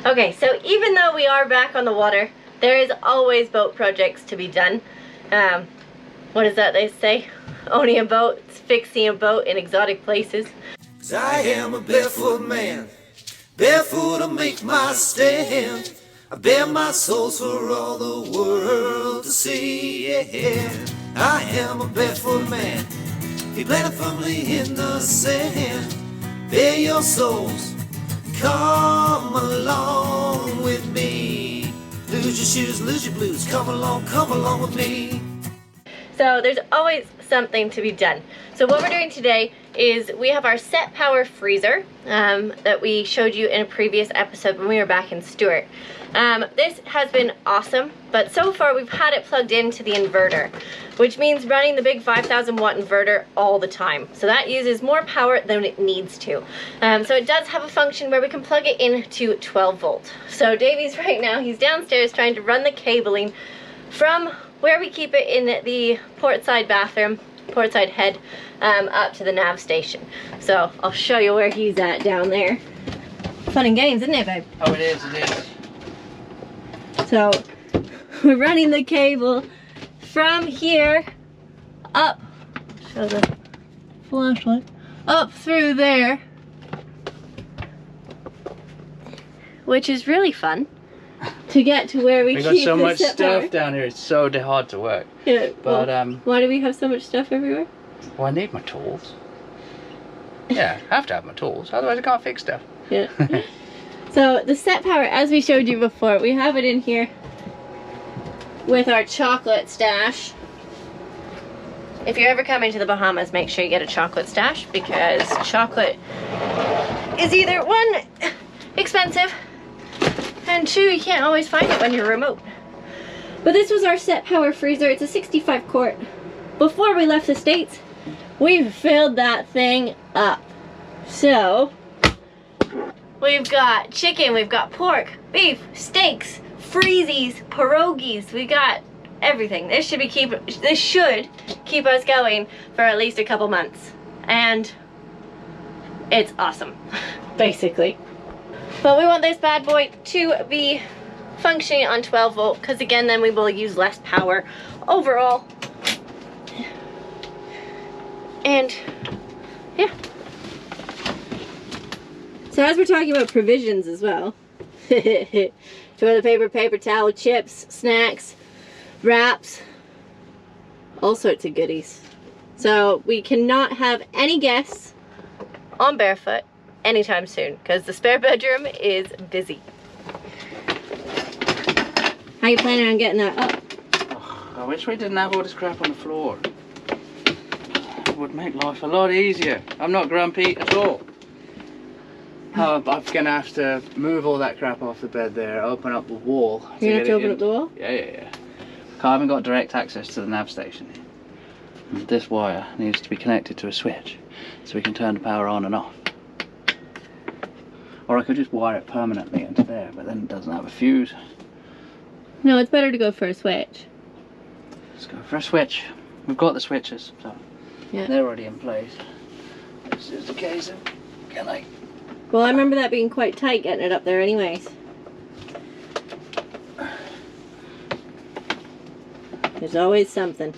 Okay, so even though we are back on the water, there is always boat projects to be done. What is that they say? Owning a boat, fixing a boat in exotic places. 'Cause I am a barefoot man, barefoot I make my stand. I bare my soul for all the world to see, yeah. I am a barefoot man, feet planted firmly in the sand. Bare your souls, come along with me. Lose your shoes, lose your blues, come along with me. So there's always something to be done. So what we're doing today is we have our SETPOWER Freezer that we showed you in a previous episode when we were back in Stewart. This has been awesome, but so far we've had it plugged into the inverter, which means running the big 5,000 watt inverter all the time. So that uses more power than it needs to. So it does have a function where we can plug it into 12 volt. So Davy's right now, he's downstairs trying to run the cabling from where we keep it in the portside bathroom, portside head, up to the nav station. So I'll show you where he's at down there. Fun and games, isn't it, babe? Oh, it is, it is. So we're running the cable from here up, show the flashlight, up through there, which is really fun to get to where we keep got so much SETPOWER. stuff down here, it's so hard to work. Yeah, But well, why do we have so much stuff everywhere? well, I need my tools. Yeah, I have to have my tools, otherwise I can't fix stuff. Yeah. So the SETPOWER, as we showed you before, we have it in here with our chocolate stash. If you're ever coming to the Bahamas, make sure you get a chocolate stash, because chocolate is either one, expensive, and two, you can't always find it when you're remote. But this was our SETPOWER Freezer. It's a 65 quart. Before we left the States, we filled that thing up. So we've got chicken, we've got pork, beef, steaks, freezies, pierogies. We got everything. This should keep us going for at least a couple months, and it's awesome, basically. But we want this bad boy to be functioning on 12 volt, because again, then we will use less power overall. And yeah. So as we're talking about provisions as well, toilet paper, paper towel, chips, snacks, wraps, all sorts of goodies. So we cannot have any guests on Barefoot anytime soon, because the spare bedroom is busy. How you planning on getting that up? Oh, I wish we didn't have all this crap on the floor. It would make life a lot easier. I'm not grumpy at all. I'm gonna have to move all that crap off the bed there, open up the wall. You're gonna have to open up the wall? Yeah. I haven't got direct access to the nav station. And this wire needs to be connected to a switch so we can turn the power on and off. Or I could just wire it permanently into there, but then it doesn't have a fuse. No, it's better to go for a switch. Let's go for a switch. We've got the switches, so yeah, they're already in place. This is the case of, can I? Well, I remember that being quite tight getting it up there anyways. There's always something.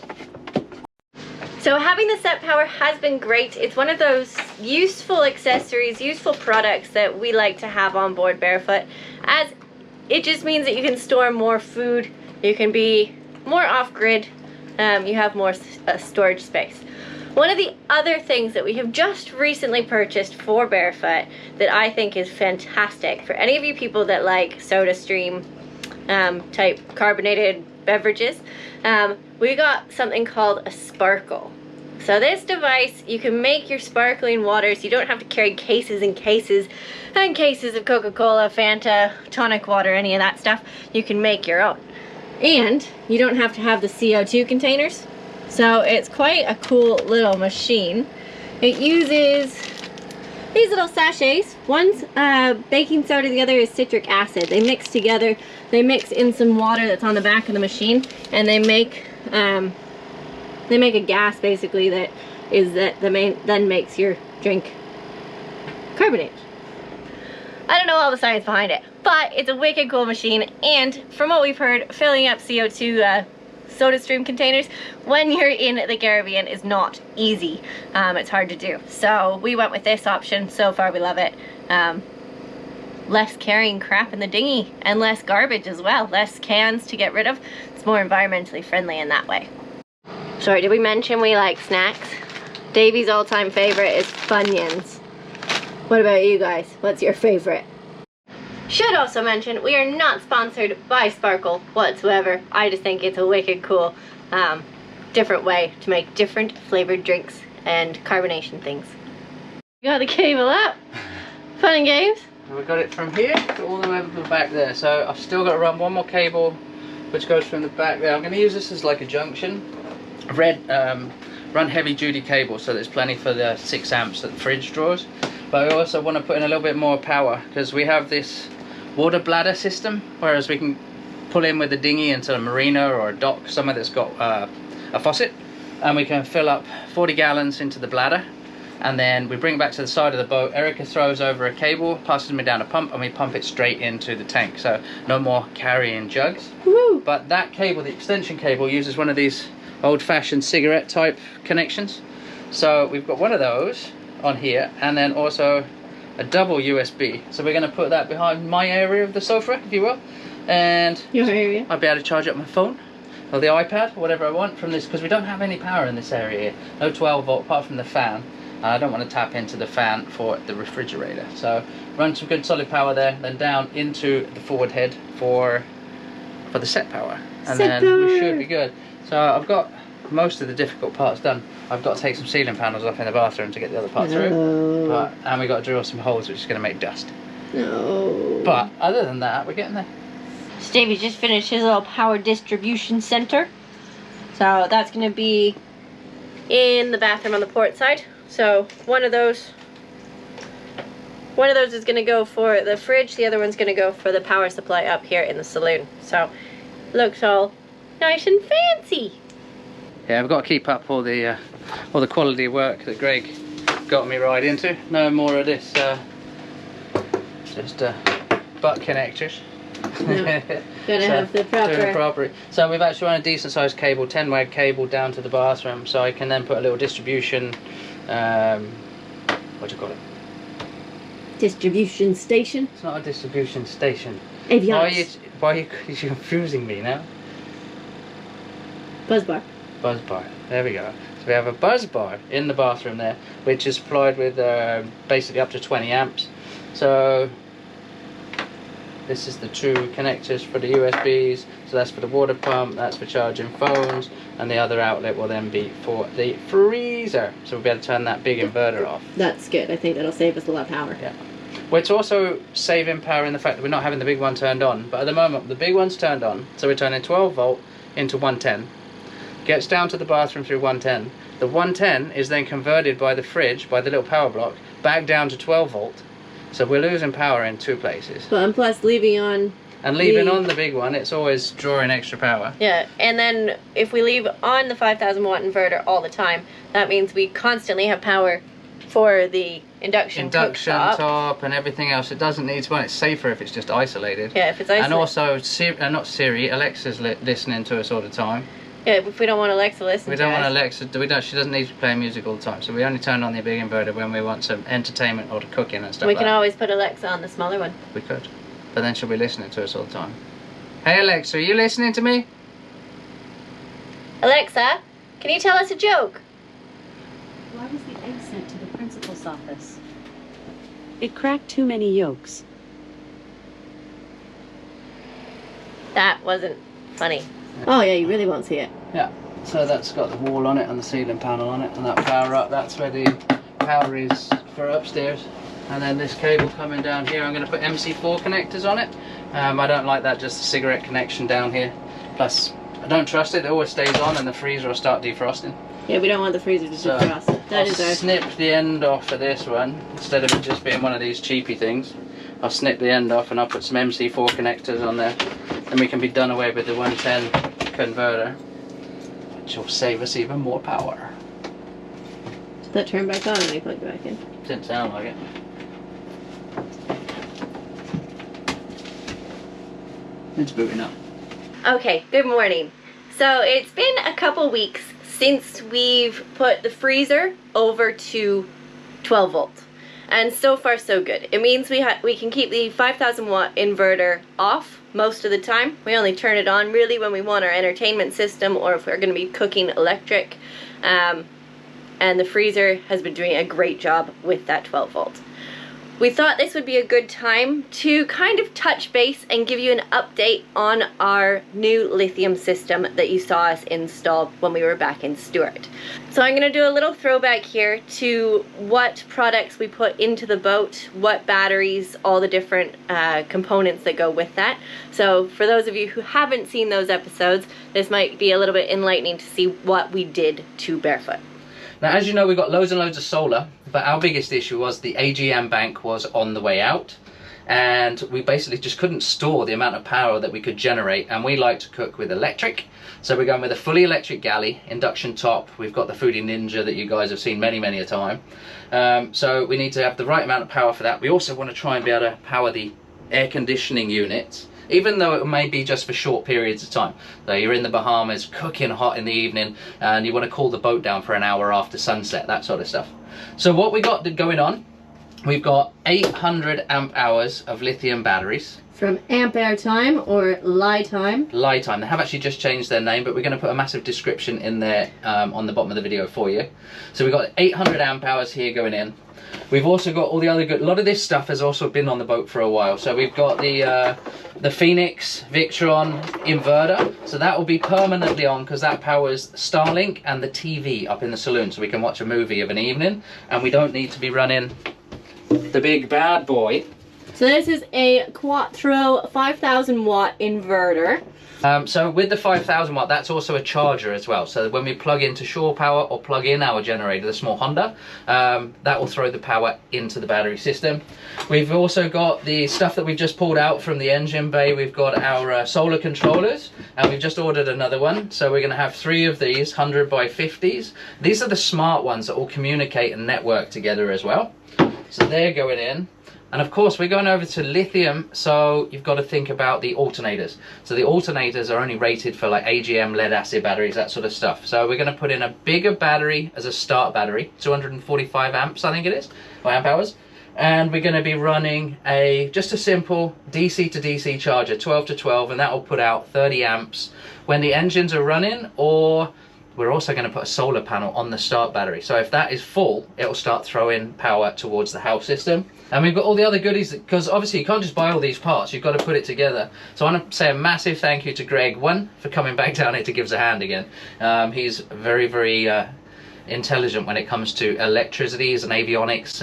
So having the SETPOWER has been great. It's one of those useful accessories, useful products that we like to have on board Barefoot, as it just means that you can store more food, you can be more off-grid, you have more storage space. One of the other things that we have just recently purchased for Barefoot that I think is fantastic for any of you people that like SodaStream type carbonated beverages, we got something called a sparkle. So this device, you can make your sparkling water, so you don't have to carry cases and cases and cases of Coca-Cola, Fanta, tonic water, any of that stuff. You can make your own. And you don't have to have the CO2 containers. So it's quite a cool little machine. It uses these little sachets. One's baking soda, the other is citric acid. They mix together. They mix in some water that's on the back of the machine, and they make a gas basically that then makes your drink carbonated. I don't know all the science behind it, but it's a wicked cool machine, and from what we've heard, filling up CO2 soda stream containers when you're in the Caribbean is not easy. It's hard to do. So we went with this option. So far we love it. Less carrying crap in the dinghy and less garbage as well. Less cans to get rid of. It's more environmentally friendly in that way. Sorry, did we mention we like snacks? Davy's all-time favorite is Funyuns. What about you guys? What's your favorite? Should also mention, we are not sponsored by Sparkle whatsoever. I just think it's a wicked cool, different way to make different flavored drinks and carbonation things. You got the cable up. Fun and games. And we got it from here to all the way to the back there. So I've still got to run one more cable, which goes from the back there. I'm going to use this as like a junction. I've run heavy duty cable, so there's plenty for the 6 amps that the fridge draws. But I also want to put in a little bit more power, because we have this water bladder system, whereas we can pull in with a dinghy into a marina or a dock somewhere that's got a faucet, and we can fill up 40 gallons into the bladder, and then we bring it back to the side of the boat. Erica throws over a cable, passes me down a pump, and we pump it straight into the tank, so no more carrying jugs. Woo. But that cable, the extension cable, uses one of these old-fashioned cigarette type connections. So we've got one of those on here, and then also a double USB. So we're going to put that behind my area of the sofa, if you will, and Your area. I'll be able to charge up my phone or the iPad, whatever I want from this, because we don't have any power in this area here. No 12 volt apart from the fan. I don't want to tap into the fan for the refrigerator. So run some good solid power there, then down into the forward head for the SETPOWER, and then we should be good. So I've got most of the difficult parts done. I've got to take some ceiling panels off in the bathroom to get the other part through. And we got to drill some holes, which is going to make dust. No. But other than that, we're getting there. So Davy just finished his little power distribution center. So that's going to be in the bathroom on the port side. So one of those is going to go for the fridge. The other one's going to go for the power supply up here in the saloon. So looks all nice and fancy. Yeah, I've got to keep up all the quality work that Greg got me right into. No more of this just butt connectors. No. Gotta have the proper. So we've actually run a decent sized cable, 10 WAG cable down to the bathroom, so I can then put a little distribution, what do you call it? Distribution station? It's not a distribution station. AVIs. Why are you confusing me now? Buzz bar. Buzz bar. There we go. So we have a buzz bar in the bathroom there, which is supplied with basically up to 20 amps. So this is the two connectors for the USBs. So that's for the water pump, that's for charging phones, and the other outlet will then be for the freezer. So we'll be able to turn that big inverter off. That's good. I think that'll save us a lot of power. Yeah. Well, it's also saving power in the fact that we're not having the big one turned on. But at the moment, the big one's turned on. So we're turning 12 volt into 110. Gets down to the bathroom through 110. The 110 is then converted by the fridge, by the little power block, back down to 12 volt. So we're losing power in two places. But plus leaving on... And leaving on the big one, it's always drawing extra power. Yeah, and then if we leave on the 5,000 watt inverter all the time, that means we constantly have power for the induction top and everything else. It doesn't need to run. It's safer if it's just isolated. Yeah, if it's isolated. And also, not Siri, Alexa's listening to us all the time. Yeah, if we don't want Alexa to listen to us. We don't want Alexa, she doesn't need to play music all the time, so we only turn on the big inverter when we want some entertainment or cooking and stuff We like can that. always put Alexa on the smaller one. We could. But then she'll be listening to us all the time. Hey Alexa, are you listening to me? Alexa, can you tell us a joke? Why was the egg sent to the principal's office? It cracked too many yolks. That wasn't funny. Oh yeah, you really won't see it. Yeah, so that's got the wall on it and the ceiling panel on it, and that power up, that's where the power is for upstairs. And then this cable coming down here, I'm going to put MC4 connectors on it. I don't like that, just a cigarette connection down here. Plus, I don't trust it, it always stays on and the freezer will start defrosting. Yeah, we don't want the freezer to defrost. I'll snip the end off of this one, instead of it just being one of these cheapy things. I'll snip the end off and I'll put some MC4 connectors on there. And we can be done away with the 110 converter, which will save us even more power. Did that turn back on when you plug it back in? Didn't sound like it. It's booting up. Okay, good morning. So it's been a couple weeks since we've put the freezer over to 12 volt. And so far so good. It means we can keep the 5,000 watt inverter off most of the time. We only turn it on really when we want our entertainment system or if we're going to be cooking electric. And the freezer has been doing a great job with that 12 volt. We thought this would be a good time to kind of touch base and give you an update on our new lithium system that you saw us install when we were back in Stuart. So I'm going to do a little throwback here to what products we put into the boat, what batteries, all the different components that go with that. So for those of you who haven't seen those episodes, this might be a little bit enlightening to see what we did to Barefoot. Now, as you know, we've got loads and loads of solar, but our biggest issue was the AGM bank was on the way out, and we basically just couldn't store the amount of power that we could generate, and we like to cook with electric. So we're going with a fully electric galley, induction top. We've got the Foodie Ninja that you guys have seen many, many a time. So we need to have the right amount of power for that. We also want to try and be able to power the air conditioning units, even though it may be just for short periods of time. So you're in the Bahamas, cooking hot in the evening, and you want to cool the boat down for an hour after sunset, that sort of stuff. So what we got going on, we've got 800 amp hours of lithium batteries. From ampere time or Li time. Li time. They have actually just changed their name, but we're going to put a massive description in there on the bottom of the video for you. So we've got 800 amp hours here going in. We've also got all the other good, a lot of this stuff has also been on the boat for a while. So we've got the Phoenix Victron inverter. So that will be permanently on because that powers Starlink and the TV up in the saloon. So we can watch a movie of an evening and we don't need to be running the big bad boy. So this is a Quattro 5,000 watt inverter. So with the 5,000 watt, that's also a charger as well. So when we plug into shore power or plug in our generator, the small Honda, that will throw the power into the battery system. We've also got the stuff that we've just pulled out from the engine bay. We've got our solar controllers, and we've just ordered another one. So we're going to have 3 of these 100 by 50s. These are the smart ones that will communicate and network together as well. So they're going in. And of course we're going over to lithium, so you've got to think about the alternators. So the alternators are only rated for like AGM, lead acid batteries, that sort of stuff. So we're going to put in a bigger battery as a start battery, 245 amps I think it is, or amp hours. And we're going to be running just a simple DC to DC charger, 12 to 12, and that will put out 30 amps when the engines are running, or we're also going to put a solar panel on the start battery. So if that is full, it will start throwing power towards the house system. And we've got all the other goodies, because obviously you can't just buy all these parts, you've got to put it together. So I want to say a massive thank you to Greg, one, for coming back down here to give us a hand again. He's very, very intelligent when it comes to electricity. He's an avionics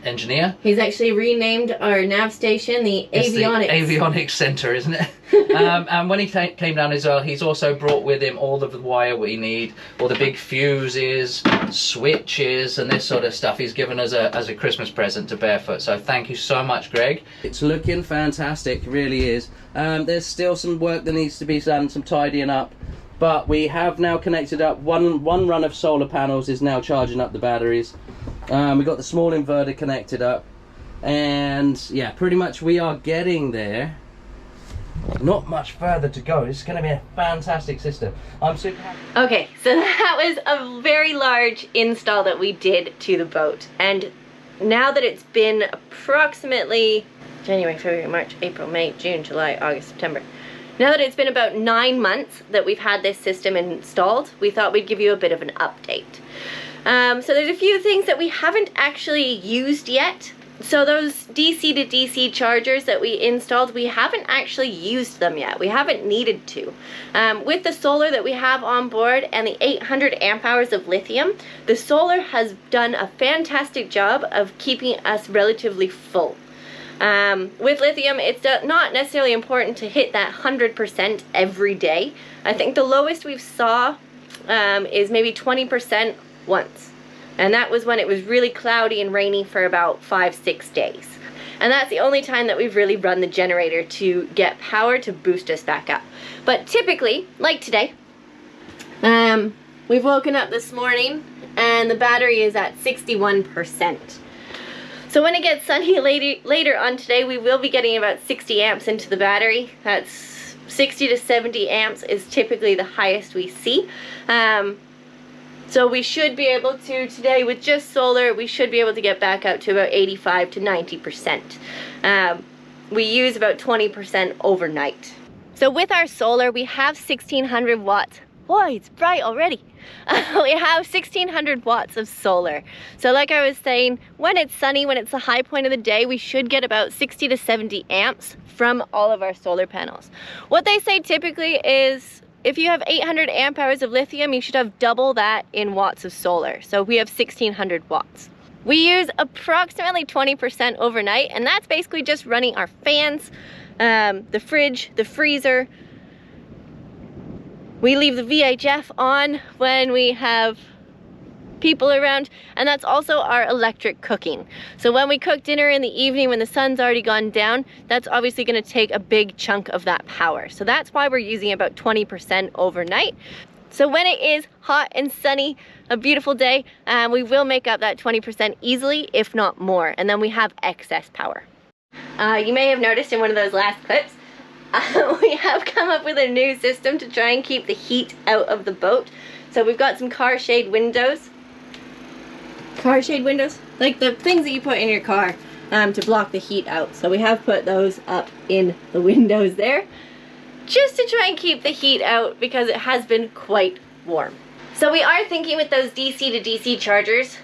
engineer. He's actually renamed our nav station the Avionics. The Avionics Center, isn't it? And when he came down as well, he's also brought with him all of the wire we need, all the big fuses, switches, and this sort of stuff. He's given us as a Christmas present to Barefoot. So thank you so much, Greg. It's looking fantastic, it really is. There's still some work that needs to be done, some tidying up. But we have now connected up, one run of solar panels is now charging up the batteries. We've got the small inverter connected up. And yeah, pretty much we are getting there. Not much further to go. It's going to be a fantastic system. I'm super happy. Okay, so that was a very large install that we did to the boat. And now that it's been approximately January, February, March, April, May, June, July, August, September. Now that it's been about 9 months that we've had this system installed, we thought we'd give you a bit of an update. So there's a few things that we haven't actually used yet. So those DC to DC chargers that we installed, we haven't actually used them yet. We haven't needed to. With the solar that we have on board and the 800 amp hours of lithium, the solar has done a fantastic job of keeping us relatively full. With lithium, it's not necessarily important to hit that 100% every day. I think the lowest we've saw is maybe 20% once. And that was when it was really cloudy and rainy for about 5-6 days. And that's the only time that we've really run the generator to get power to boost us back up. But typically, like today, we've woken up this morning and the battery is at 61%. So when it gets sunny later on today, we will be getting about 60 amps into the battery. That's 60 to 70 amps is typically the highest we see. So we should be able to, today with just solar, we should be able to get back out to about 85 to 90%. We use about 20% overnight. So with our solar, we have 1600 watts. Boy, it's bright already. We have 1600 watts of solar. So like I was saying, when it's sunny, when it's the high point of the day, we should get about 60 to 70 amps from all of our solar panels. What they say typically is if you have 800 amp hours of lithium, you should have double that in watts of solar. So we have 1600 watts. We use approximately 20% overnight, and that's basically just running our fans, the fridge, the freezer. We leave the VHF on when we have people around, and that's also our electric cooking. So when we cook dinner in the evening when the sun's already gone down, that's obviously going to take a big chunk of that power. So that's why we're using about 20% overnight. So when it is hot and sunny, a beautiful day, we will make up that 20% easily, if not more, and then we have excess power. You may have noticed in one of those last clips, we have come up with a new system to try and keep the heat out of the boat. So we've got some car shade windows. Car shade windows? Like the things that you put in your car to block the heat out. So we have put those up in the windows there, just to try and keep the heat out because it has been quite warm. So we are thinking with those DC to DC chargers,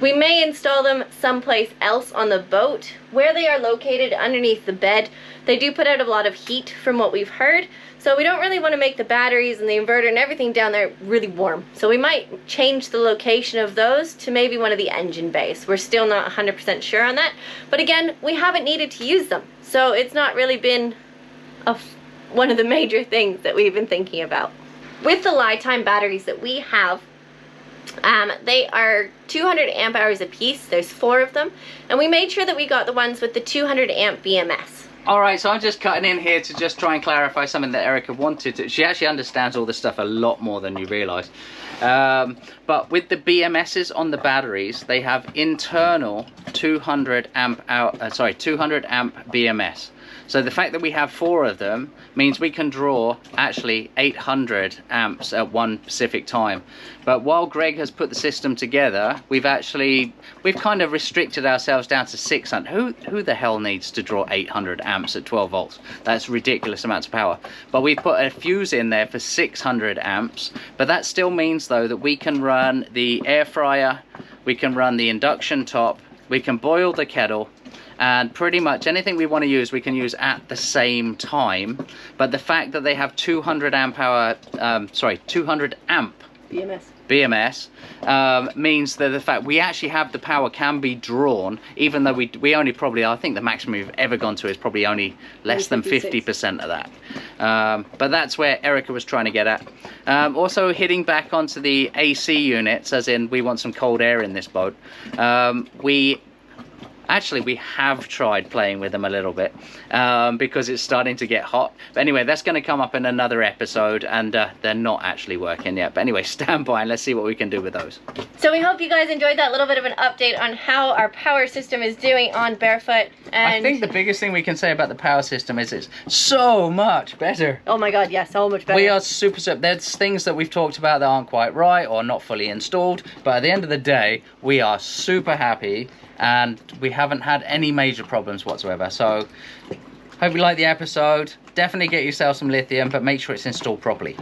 we may install them someplace else on the boat. Where they are located underneath the bed, they do put out a lot of heat from what we've heard. So we don't really want to make the batteries and the inverter and everything down there really warm. So we might change the location of those to maybe one of the engine bays. We're still not 100% sure on that. But again, we haven't needed to use them. So it's not really been one of the major things that we've been thinking about. With the lifetime batteries that we have, they are 200 amp hours a piece. There's 4 of them, and we made sure that we got the ones with the 200 amp BMS. Alright, so I'm just cutting in here to just try and clarify something that Erica wanted. She actually understands all this stuff a lot more than you realise. But with the BMSs on the batteries, they have internal 200 amp BMS. So the fact that we have 4 of them means we can draw actually 800 amps at one specific time. But while Greg has put the system together, we've kind of restricted ourselves down to 600. Who the hell needs to draw 800 amps at 12 volts? That's ridiculous amounts of power. But we put a fuse in there for 600 amps. But that still means though that we can run the air fryer, we can run the induction top, we can boil the kettle, and pretty much anything we want to use we can use at the same time. But the fact that they have 200 amp BMS means that the fact we actually have the power can be drawn, even though we only probably, I think the maximum we've ever gone to is probably only less than 50% of that. But that's where Erica was trying to get at. Also hitting back onto the AC units, as in we want some cold air in this boat. We have tried playing with them a little bit because it's starting to get hot. But anyway, that's going to come up in another episode, and they're not actually working yet. But anyway, stand by and let's see what we can do with those. So we hope you guys enjoyed that little bit of an update on how our power system is doing on Barefoot. And I think the biggest thing we can say about the power system is it's so much better. Oh my god, yes, so much better. We are super. There's things that we've talked about that aren't quite right or not fully installed, but at the end of the day, we are super happy. And we haven't had any major problems whatsoever. So hope you like the episode. Definitely get yourself some lithium, but make sure it's installed properly.